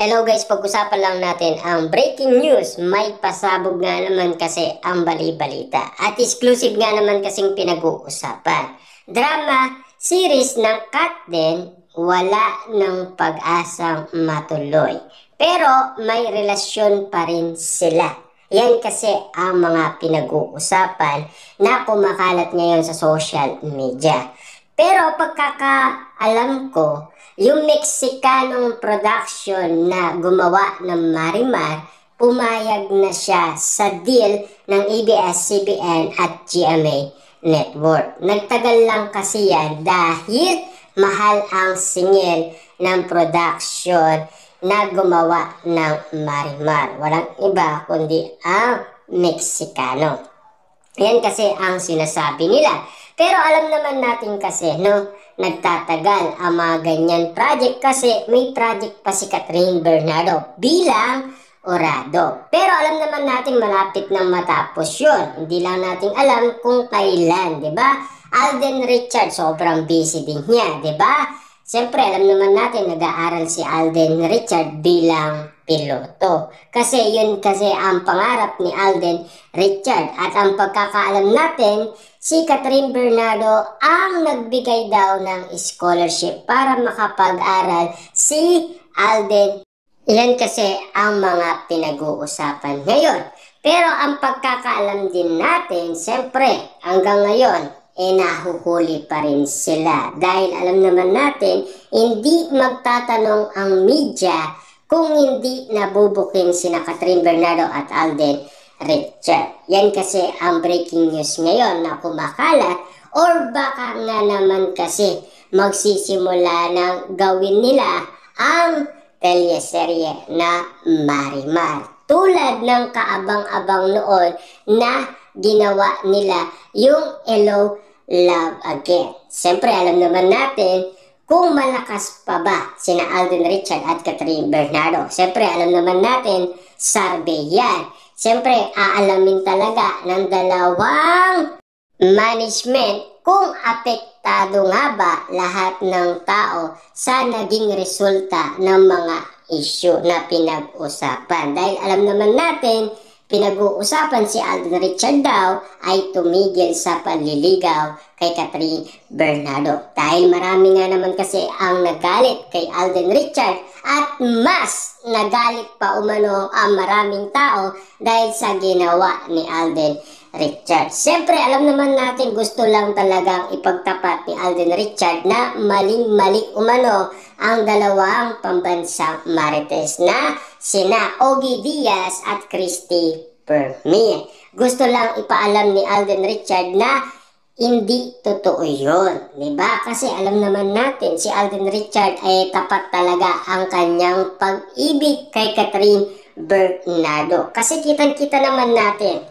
Hello guys, pag-usapan lang natin ang breaking news. May pasabog nga naman kasi ang bali-balita. At exclusive nga naman kasing pinag-uusapan. Drama series ng Kat din, wala ng pag-asang matuloy. Pero may relasyon pa rin sila. Yan kasi ang mga pinag-uusapan na kumakalat ngayon sa social media. Pero pagkakaalam ko, yung Mexicanong production na gumawa ng Marimar, pumayag na siya sa deal ng ABS-CBN at GMA Network. Nagtagal lang kasi yan dahil mahal ang singil ng production na gumawa ng Marimar. Walang iba kundi ang Mexicano. Yan kasi ang sinasabi nila. Pero alam naman natin kasi, no, nagtatagal ang mga ganyan project kasi may project pa si Catherine Bernardo bilang orado. Pero alam naman natin malapit nang matapos yun. Hindi lang natin alam kung kailan, di ba? Alden Richards, sobrang busy din niya, di ba? Siyempre, alam naman natin nag-aaral si Alden Richards bilang piloto. Kasi yun kasi ang pangarap ni Alden Richards. At ang pagkakaalam natin, si Catherine Bernardo ang nagbigay daw ng scholarship para makapag-aral si Alden. Yan kasi ang mga pinag-uusapan ngayon. Pero ang pagkakaalam din natin, siyempre, hanggang ngayon, nahuhuli pa rin sila. Dahil alam naman natin, hindi magtatanong ang media kung hindi nabubuking sina Catherine Bernardo at Alden Richards. Yan kasi ang breaking news ngayon na kumakalat, or baka nga naman kasi magsisimula ng gawin nila ang teleserye na Marimar. Tulad ng kaabang-abang noon na ginawa nila yung Hello, Love Again. Siyempre, alam naman natin kung malakas pa ba sina Alden Richards at Catherine Bernardo. Siyempre, alam naman natin, survey yan. Siyempre, aalamin talaga ng dalawang management kung apektado nga ba lahat ng tao sa naging resulta ng mga issue na pinag-usapan. Dahil alam naman natin, pinag-uusapan si Alden Richards daw ay tumigil sa panliligaw kay Catherine Bernardo. Dahil marami nga naman kasi ang nagalit kay Alden Richards at mas nagalit pa umano ang maraming tao dahil sa ginawa ni Alden Richards. Siyempre, alam naman natin gusto lang talagang ipagtapat ni Alden Richards na maling-mali umano ang dalawang pambansang marites na sina Ogie Diaz at Christy Permie. Gusto lang ipaalam ni Alden Richards na hindi totoo yun. Diba? Kasi alam naman natin si Alden Richards ay tapat talaga ang kanyang pag-ibig kay Catherine Bernardo. Kasi kitang-kita naman natin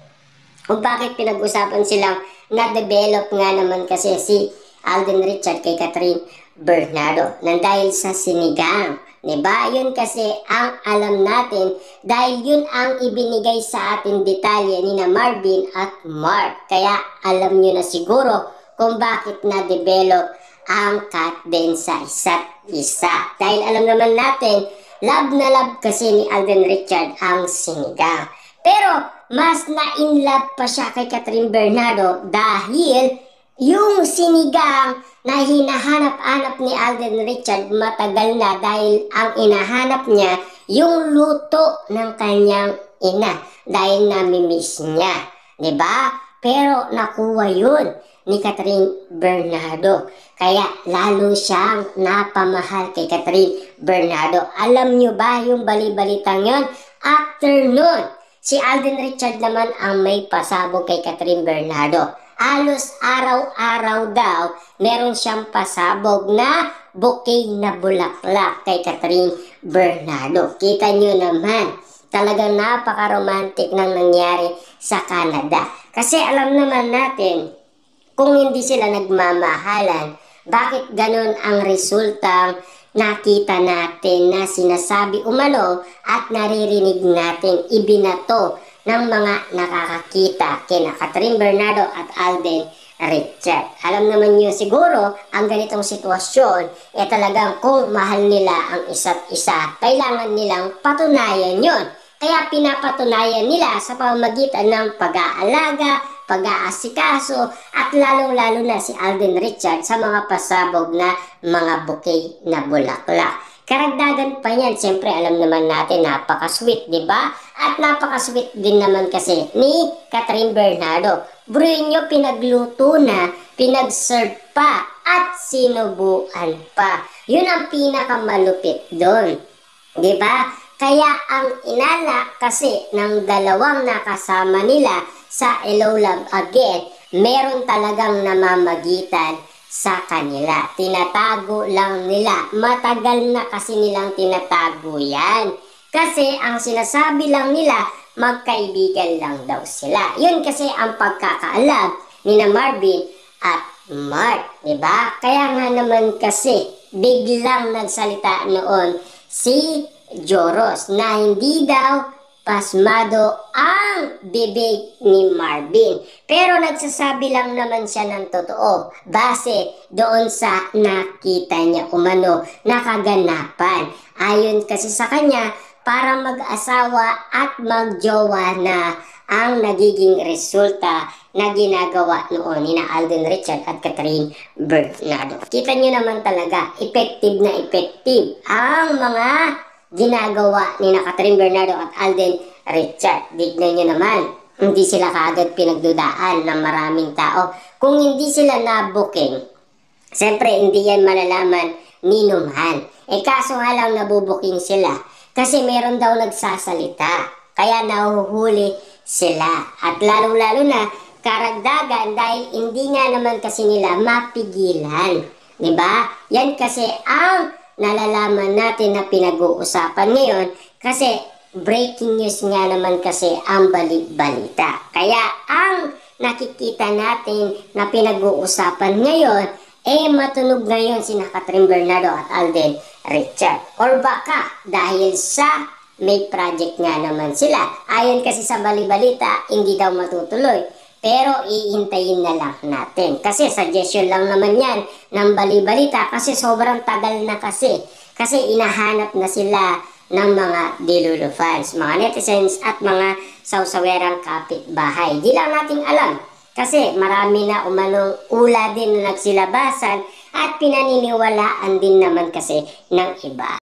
kung bakit pinag-usapan silang na-develop nga naman kasi si Alden Richards kay Catherine Bernardo nang dahil sa sinigang. Diba? Yun kasi ang alam natin dahil yun ang ibinigay sa atin detalye ni na Marvin at Mark. Kaya alam nyo na siguro kung bakit na-develop ang Kat din sa isa't isa. Dahil alam naman natin, love na love kasi ni Alden Richards ang sinigang. Pero mas na-inlove pa siya kay Catherine Bernardo dahil yung sinigang na hinahanap-hanap ni Alden Richards matagal na dahil ang inahanap niya yung luto ng kanyang ina dahil namimiss niya. Diba? Pero nakuha yun ni Catherine Bernardo. Kaya lalo siyang napamahal kay Catherine Bernardo. Alam nyo ba yung bali-balitang yun? After nun, si Alden Richards naman ang may pasabog kay Catherine Bernardo. Halos araw-araw daw, meron siyang pasabog na bouquet na bulaklak kay Catherine Bernardo. Kita nyo naman, talagang napaka-romantic nang nangyari sa Canada. Kasi alam naman natin, kung hindi sila nagmamahalan, bakit ganun ang resultang nakita natin na sinasabi umano at naririnig natin ibinato ng mga nakakakita kina Catherine Bernardo at Alden Richard. Alam naman niyo siguro, ang ganitong sitwasyon, talagang kung mahal nila ang isa't isa, kailangan nilang patunayan yon. Kaya pinapatunayan nila sa pamamagitan ng pag-aalaga, pag-aasikaso, at lalong-lalo na si Alden Richard sa mga pasabog na mga bouquet na bulaklak. Karagdagan pa yan, siyempre alam naman natin, napaka-sweet, di ba? At napaka-sweet din naman kasi ni Catherine Bernardo. Bruin nyo, pinagluto na, pinag-serve pa, at sinubuan pa. Yun ang pinakamalupit doon. Di ba? Kaya ang inalak kasi ng dalawang nakasama nila sa Hello Love Again, meron talagang namamagitan sa kanila. Tinatago lang nila. Matagal na kasi nilang tinatago yan. Kasi ang sinasabi lang nila, magkaibigan lang daw sila. Yun kasi ang pagkakaalam ni na Marvin at Mark. Diba? Kaya nga naman kasi biglang nagsalita noon si Joros na hindi daw pasmado ang bibig ni Marvin. Pero nagsasabi lang naman siya ng totoo base doon sa nakita niya umano na kaganapan. Ayon kasi sa kanya, para mag-asawa at magjowa na ang nagiging resulta na ginagawa noon ni Alden Richard at Catherine Bernardo. Kita niyo naman talaga, effective na effective ang mga ginagawa ni Catherine Bernardo at Alden Richard. Tignan nyo naman, hindi sila kaagad pinagdudaan ng maraming tao. Kung hindi sila nabuking, siyempre hindi yan malalaman ni Numan. Kaso nga lang nabubuking sila kasi meron daw nagsasalita. Kaya nahuhuli sila. At lalong-lalo na karagdagan dahil hindi nga naman kasi nila mapigilan. Diba? Yan kasi ang nalalaman natin na pinag-uusapan ngayon kasi breaking news nga naman kasi ang balita. Kaya ang nakikita natin na pinag-uusapan ngayon matunog ngayon si Catherine Bernardo at Alden Richard. Or baka dahil sa may project nga naman sila. Ayon kasi sa balita, hindi daw matutuloy. Pero iintayin na lang natin. Kasi suggestion lang naman yan ng balita kasi sobrang tagal na kasi. Kasi inahanap na sila ng mga Delulu fans, mga netizens at mga sawsawerang kapitbahay. Di lang natin alam. Kasi marami na umanong ula din na nagsilabasan at pinaniniwalaan din naman kasi ng iba.